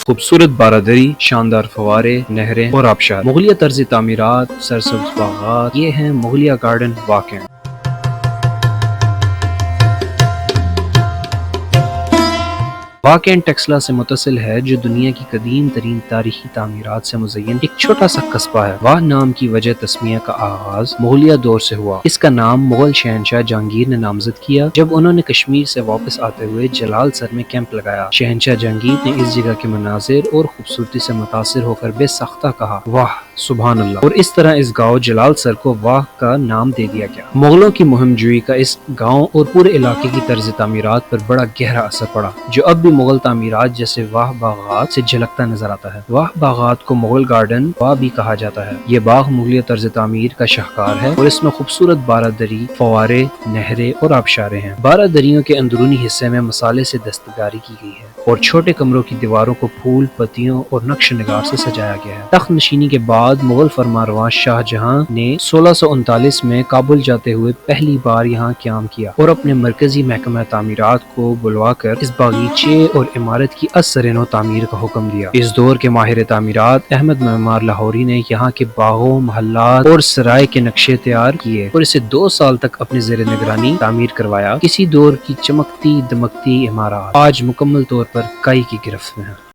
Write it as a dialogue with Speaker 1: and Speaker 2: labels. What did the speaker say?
Speaker 1: خوبصورت بارادری، شاندار فوارے، نہریں اور آبشار، مغلیہ طرز تعمیرات، سرسبز باغات، یہ ہیں مغلیہ گارڈن واقع۔ واقع ٹیکسلا سے متصل ہے جو دنیا کی قدیم ترین تاریخی تعمیرات سے مزین ایک چھوٹا سا قصبہ ہے۔ واہ نام کی وجہ تسمیہ کا آغاز مغلیہ دور سے ہوا۔ اس کا نام مغل شہنشاہ جہانگیر نے نامزد کیا جب انہوں نے کشمیر سے واپس آتے ہوئے جلال سر میں کیمپ لگایا۔ شہنشاہ جہانگیر نے اس جگہ کے مناظر اور خوبصورتی سے متاثر ہو کر بے سختہ کہا، واہ سبحان اللہ، اور اس طرح اس گاؤں جلال سر کو واہ کا نام دے دیا گیا۔ مغلوں کی مہم جوئی کا اس گاؤں اور پورے علاقے کی طرز تعمیرات پر بڑا گہرا اثر پڑا، جو اب بھی مغل تعمیرات جیسے واہ باغات سے جھلکتا نظر آتا ہے۔ واہ باغات کو مغل گارڈن واہ بھی کہا جاتا ہے۔ یہ باغ مغلیہ طرز تعمیر کا شاہکار ہے اور اس میں خوبصورت بارادری، فوارے، نہریں اور آبشاریں ہیں۔ بارادریوں کے اندرونی حصے میں مسالے سے دستکاری کی گئی ہے اور چھوٹے کمروں کی دیواروں کو پھول، پتیوں اور نقش نگار سے سجایا گیا ہے۔ تخت نشینی کے بعد مغل فرمانروا شاہ جہاں نے 1639 میں کابل جاتے ہوئے پہلی بار یہاں قیام کیا اور اپنے مرکزی محکمہ تعمیرات کو بلوا کر اس باغیچے اور عمارت کی از سر نو تعمیر کا حکم دیا۔ اس دور کے ماہر تعمیرات احمد معمار لاہوری نے یہاں کے باغوں، محلات اور سرائے کے نقشے تیار کیے اور اسے 2 سال تک اپنے زیر نگرانی تعمیر کروایا۔ کسی دور کی چمکتی دمکتی عمارات آج مکمل طور پر کائی کی گرفت میں ہیں۔